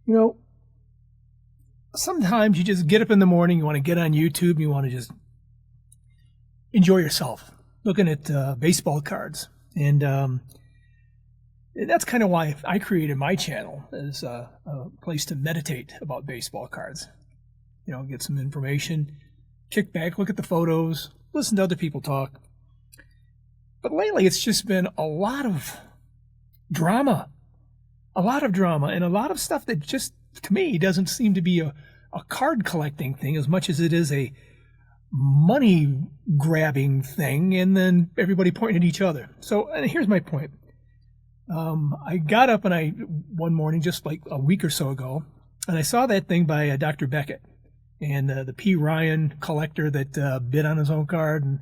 You know, sometimes you just get up in the morning, you want to get on YouTube, you want to just enjoy yourself looking at baseball cards. And that's kind of why I created my channel, as a place to meditate about baseball cards. You know, get some information, kick back, look at the photos, listen to other people talk. But lately, it's just been a lot of drama, and a lot of stuff that just, to me, doesn't seem to be a card collecting thing as much as it is a money grabbing thing, and then everybody pointing at each other. So here's my point. I got up one morning, just like a week or so ago, and I saw that thing by Dr. Beckett and the P. Ryan collector that bid on his own card. And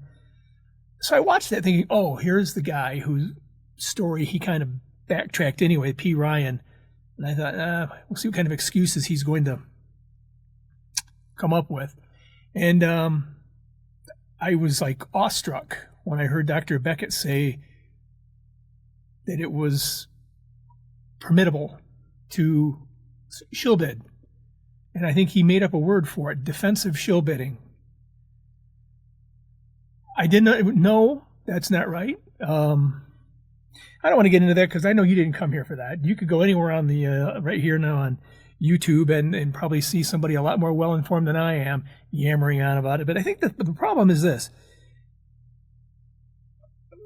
so I watched that thinking, oh, here's the guy whose story he kind of backtracked anyway, P. Ryan. And I thought, we'll see what kind of excuses he's going to come up with. And I was like awestruck when I heard Dr. Beckett say that it was permittable to shill bid. And I think he made up a word for it, defensive shill bidding. I didn't know that's not right. I don't want to get into that because I know you didn't come here for that. You could go anywhere on the right here now on YouTube and probably see somebody a lot more well-informed than I am yammering on about it. But I think the problem is this.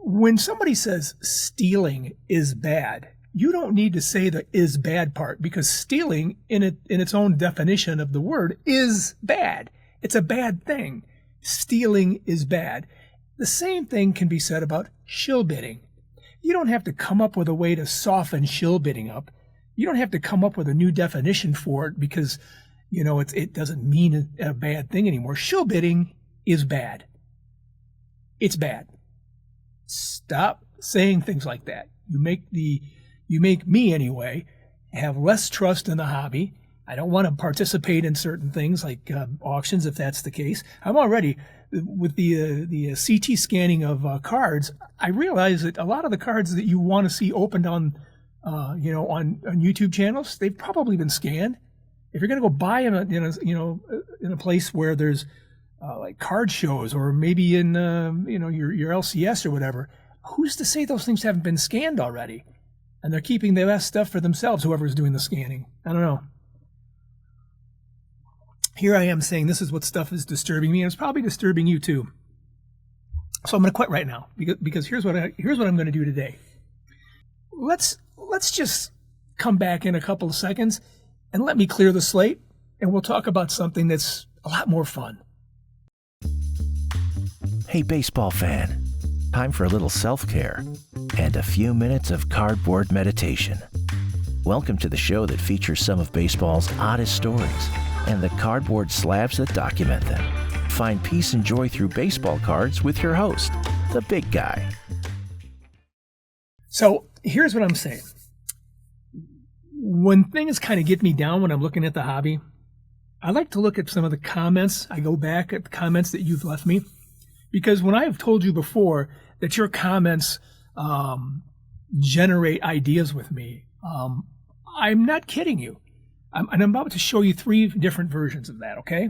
When somebody says stealing is bad, you don't need to say the is bad part, because stealing in its own definition of the word is bad. It's a bad thing. Stealing is bad. The same thing can be said about shill bidding. You don't have to come up with a way to soften shill bidding up. You don't have to come up with a new definition for it because, you know, it doesn't mean a bad thing anymore. Shill bidding is bad. It's bad. Stop saying things like that. You make me anyway have less trust in the hobby. I don't want to participate in certain things like auctions if that's the case. I'm already with the CT scanning of cards. I realize that a lot of the cards that you want to see opened on YouTube channels, they've probably been scanned. If you're going to go buy them in a place where there's like card shows, or maybe in your LCS or whatever, who's to say those things haven't been scanned already and they're keeping the best stuff for themselves, whoever's doing the scanning? I don't know. Here I am saying this is what stuff is disturbing me, and it's probably disturbing you too. So I'm going to quit right now because here's what I'm going to do today. Let's just come back in a couple of seconds and let me clear the slate, and we'll talk about something that's a lot more fun. Hey, baseball fan. Time for a little self-care and a few minutes of cardboard meditation. Welcome to the show that features some of baseball's oddest stories and the cardboard slabs that document them. Find peace and joy through baseball cards with your host, the big guy. So here's what I'm saying. When things kind of get me down when I'm looking at the hobby, I like to look at some of the comments. I go back at the comments that you've left me, because when I have told you before that your comments generate ideas with me, I'm not kidding you. And I'm about to show you 3 different versions of that, okay?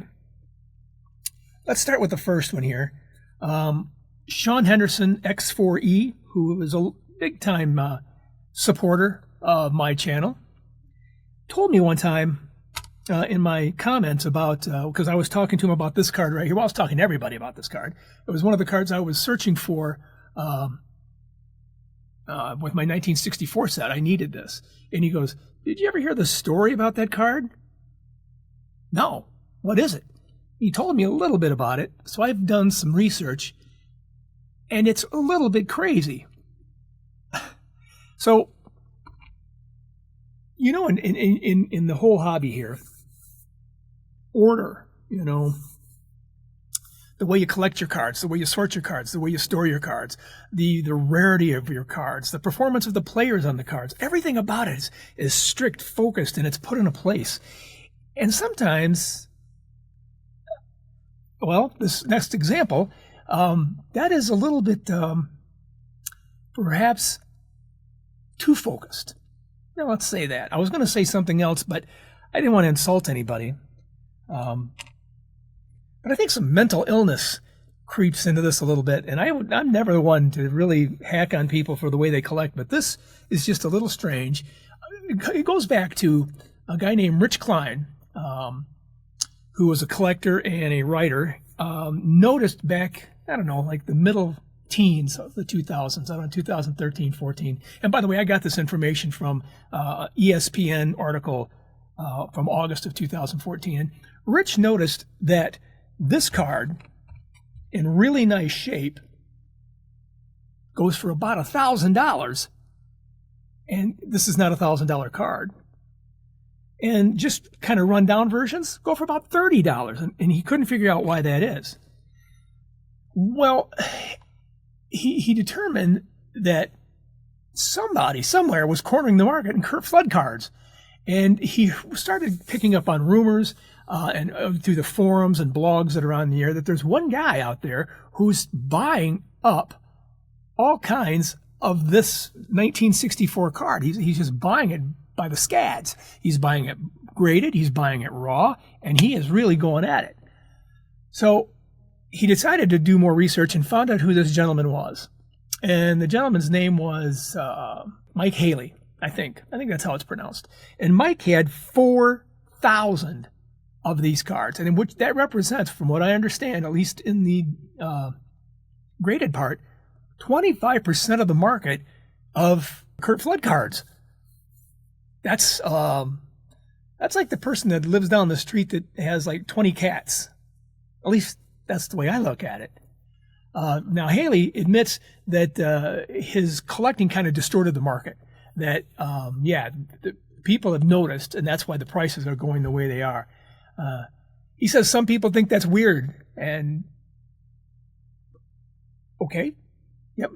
Let's start with the first one here. Sean Henderson, X4E, who is a big-time supporter of my channel, told me one time in my comments about, because I was talking to him about this card right here. Well, I was talking to everybody about this card. It was one of the cards I was searching for with my 1964 set. I needed this. And he goes, "Did you ever hear the story about that card?" "No. What is it?" He told me a little bit about it, so I've done some research, and it's a little bit crazy. So, you know, in the whole hobby here, order, you know, the way you collect your cards, the way you sort your cards, the way you store your cards, the rarity of your cards, the performance of the players on the cards, everything about it is strict, focused, and it's put in a place. And sometimes, well, this next example, that is a little bit perhaps too focused. Now, let's say that. I was going to say something else, but I didn't want to insult anybody. But I think some mental illness creeps into this a little bit. And I'm never the one to really hack on people for the way they collect, but this is just a little strange. It goes back to a guy named Rich Klein, who was a collector and a writer, noticed back, I don't know, like the middle teens of the 2000s, I don't know, 2013, 14. And by the way, I got this information from ESPN article from August of 2014. And Rich noticed that this card, in really nice shape, goes for about $1,000. And this is not $1,000 card. And just kind of rundown versions go for about $30. And he couldn't figure out why that is. Well, he determined that somebody somewhere was cornering the market in Curt Flood cards. And he started picking up on rumors and through the forums and blogs that are on the air that there's one guy out there who's buying up all kinds of this 1964 card. He's just buying it by the scads. He's buying it graded, he's buying it raw, and he is really going at it. So he decided to do more research and found out who this gentleman was. And the gentleman's name was Mike Haley, I think. I think that's how it's pronounced. And Mike had 4,000 of these cards, and in which that represents, from what I understand, at least in the graded part, 25% of the market of Curt Flood cards. That's like the person that lives down the street that has like 20 cats. At least that's the way I look at it. Now, Haley admits that his collecting kind of distorted the market. That, the people have noticed, and that's why the prices are going the way they are. He says some people think that's weird, and okay, yep.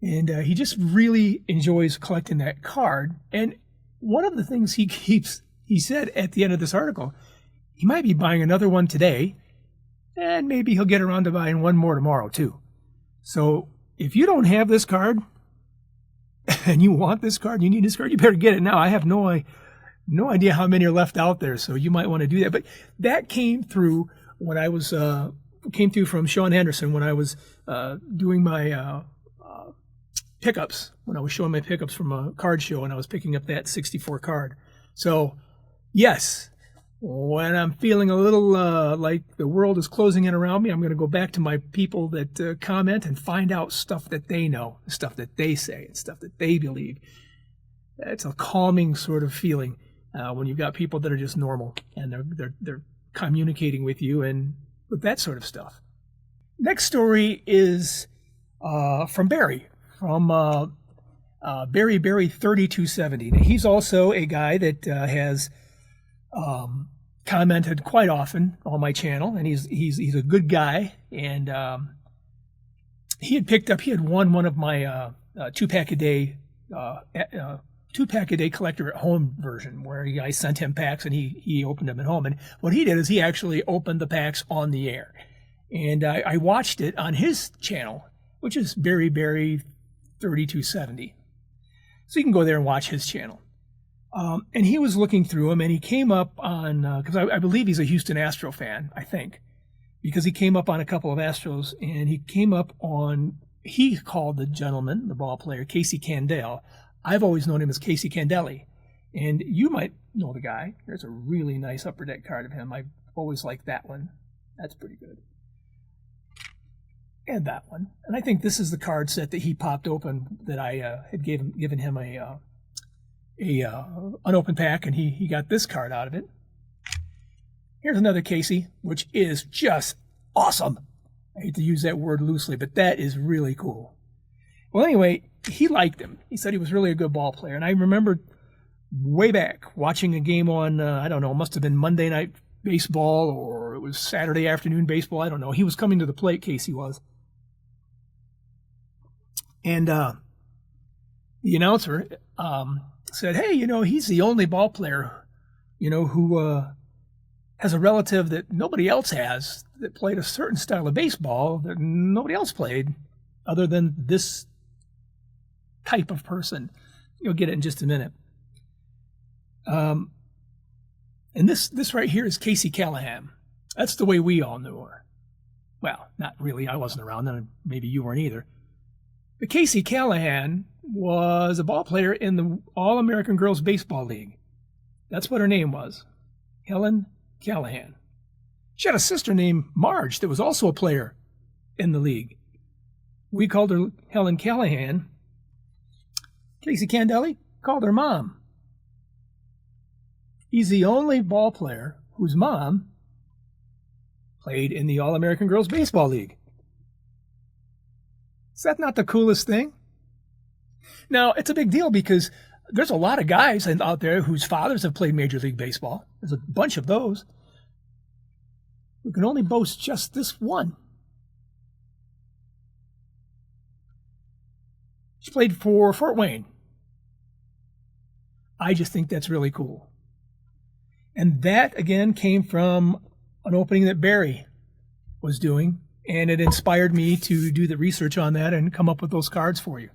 And he just really enjoys collecting that card. And one of the things he said at the end of this article, he might be buying another one today, and maybe he'll get around to buying one more tomorrow too. So if you don't have this card, and you want this card, you need this card, you better get it now. I have no idea how many are left out there, so you might want to do that. But that came through when I was came through from Sean Henderson when I was doing my pickups, when I was showing my pickups from a card show, and I was picking up that 64 card. So yes, when I'm feeling a little like the world is closing in around me, I'm going to go back to my people that comment and find out stuff that they know, stuff that they say, and stuff that they believe. It's a calming sort of feeling when you've got people that are just normal and they're communicating with you and with that sort of stuff. Next story is from Barry, from Barry 3270. Now, he's also a guy that has commented quite often on my channel, and he's a good guy. And he had won one of my 2-pack a day collector at home version, where I sent him packs and he opened them at home. And what he did is he actually opened the packs on the air, and I watched it on his channel, which is Barry 3270. So you can go there and watch his channel. And he was looking through them, and he came up on, because I believe he's a Houston Astro fan, I think, because he came up on a couple of Astros, and he came up on, he called the gentleman, the ball player, Casey Candel. I've always known him as Casey Candelli, and you might know the guy. There's a really nice upper deck card of him. I've always liked that one. That's pretty good. And that one. And I think this is the card set that he popped open that I had given him a unopened pack, and he got this card out of it. Here's another Casey, which is just awesome. I hate to use that word loosely, but that is really cool. Well, anyway, he liked him. He said he was really a good ball player. And I remember way back watching a game on, I don't know, it must have been Monday Night Baseball, or it was Saturday afternoon baseball. I don't know. He was coming to the plate, Casey was. And the announcer said, hey, he's the only ball player, who has a relative that nobody else has, that played a certain style of baseball that nobody else played other than this type of person. You'll get it in just a minute. And this right here is Casey Callahan. That's the way we all knew her. Well, not really. I wasn't around, and maybe you weren't either. But Casey Callahan was a ball player in the All-American Girls Baseball League. That's what her name was, Helen Callahan. She had a sister named Marge that was also a player in the league. We called her Helen Callahan. Casey Candelli called her Mom. He's the only ball player whose mom played in the All-American Girls Baseball League. Is that not the coolest thing? Now, it's a big deal because there's a lot of guys out there whose fathers have played Major League Baseball. There's a bunch of those who can only boast just this one. She played for Fort Wayne. I just think that's really cool. And that, again, came from an opening that Barry was doing, and it inspired me to do the research on that and come up with those cards for you.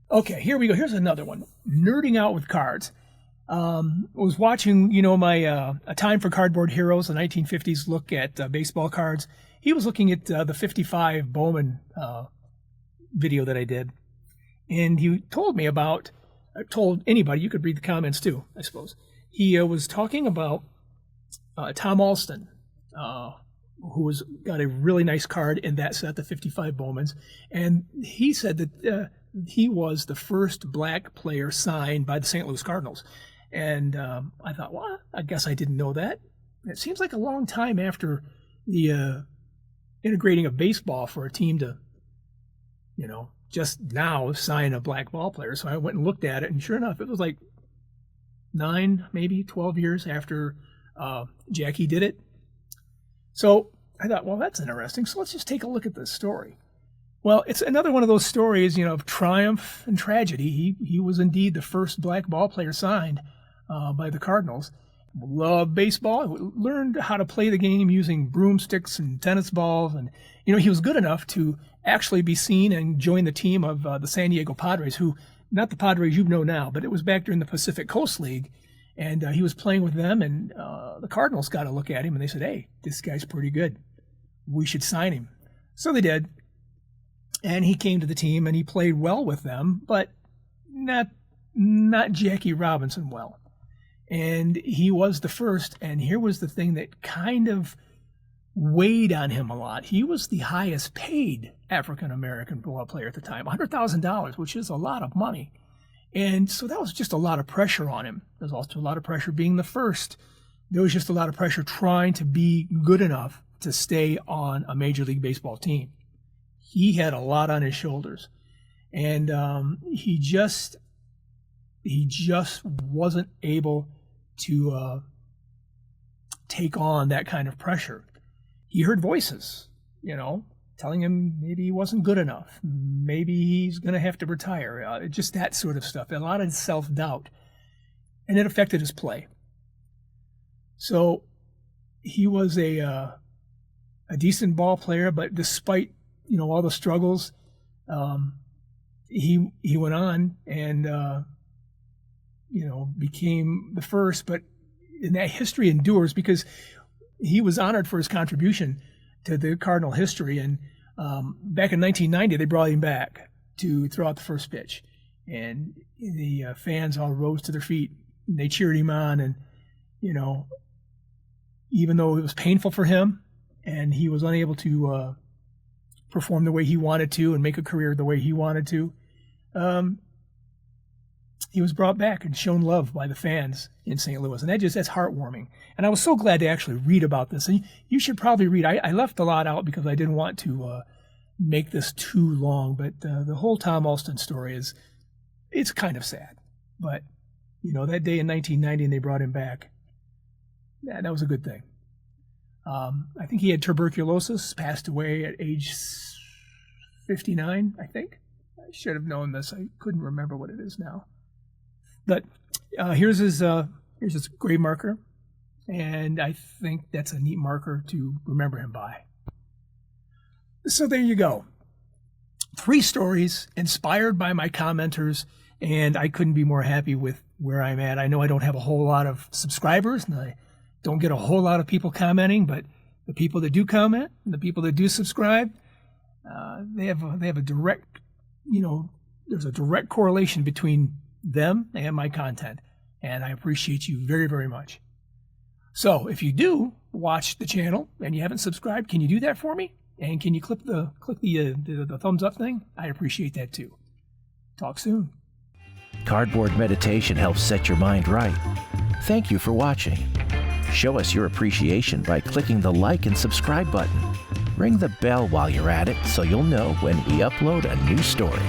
Okay, here we go. Here's another one. Nerding out with cards. I was watching, my A Time for Cardboard Heroes, the 1950s look at baseball cards. He was looking at the 55 Bowman video that I did. And he told me about, told anybody, you could read the comments too, I suppose. He was talking about Tom Alston, who was got a really nice card in that set, the 55 Bowmans. And he said that he was the first black player signed by the St. Louis Cardinals. And I thought, well, I guess I didn't know that. It seems like a long time after the integrating of baseball for a team to, just now sign a black ball player. So I went and looked at it, and sure enough, it was like 9, maybe 12 years after Jackie did it. So I thought, well, that's interesting. So let's just take a look at this story. Well, it's another one of those stories, of triumph and tragedy. He was indeed the first black ball player signed by the Cardinals. Loved baseball, learned how to play the game using broomsticks and tennis balls. And, he was good enough to actually be seen and join the team of the San Diego Padres, who, not the Padres you know now, but it was back during the Pacific Coast League. And he was playing with them, and the Cardinals got a look at him, and they said, hey, this guy's pretty good. We should sign him. So they did. And he came to the team, and he played well with them, but not Jackie Robinson well. And he was the first, and here was the thing that kind of weighed on him a lot. He was the highest paid African-American ball player at the time, $100,000, which is a lot of money. And so that was just a lot of pressure on him. There's also a lot of pressure being the first. There was just a lot of pressure trying to be good enough to stay on a Major League Baseball team. He had a lot on his shoulders. And he just wasn't able to take on that kind of pressure. He heard voices, telling him maybe he wasn't good enough. Maybe he's going to have to retire. Just that sort of stuff. A lot of self-doubt. And it affected his play. So he was a decent ball player, but despite, all the struggles, he went on and, became the first. But in that history endures because he was honored for his contribution to the Cardinal history. And back in 1990, they brought him back to throw out the first pitch. And the fans all rose to their feet. And they cheered him on. And, even though it was painful for him and he was unable to perform the way he wanted to and make a career the way he wanted to, he was brought back and shown love by the fans in St. Louis. And that's heartwarming. And I was so glad to actually read about this. And you should probably read. I left a lot out because I didn't want to make this too long. But the whole Tom Alston story it's kind of sad. But, that day in 1990 and they brought him back, that was a good thing. I think he had tuberculosis, passed away at age 59, I think. I should have known this. I couldn't remember what it is now. But here's his grave marker, and I think that's a neat marker to remember him by. So there you go. 3 stories inspired by my commenters And I couldn't be more happy with where I'm at. I know I don't have a whole lot of subscribers, and I don't get a whole lot of people commenting, but the people that do comment, and the people that do subscribe, they have a direct, there's a direct correlation between them and my content. And I appreciate you very, very much. So if you do watch the channel and you haven't subscribed, can you do that for me? And can you click the thumbs up thing? I appreciate that too. Talk soon. Cardboard meditation helps set your mind right. Thank you for watching. Show us your appreciation by clicking the like and subscribe button. Ring the bell while you're at it so you'll know when we upload a new story.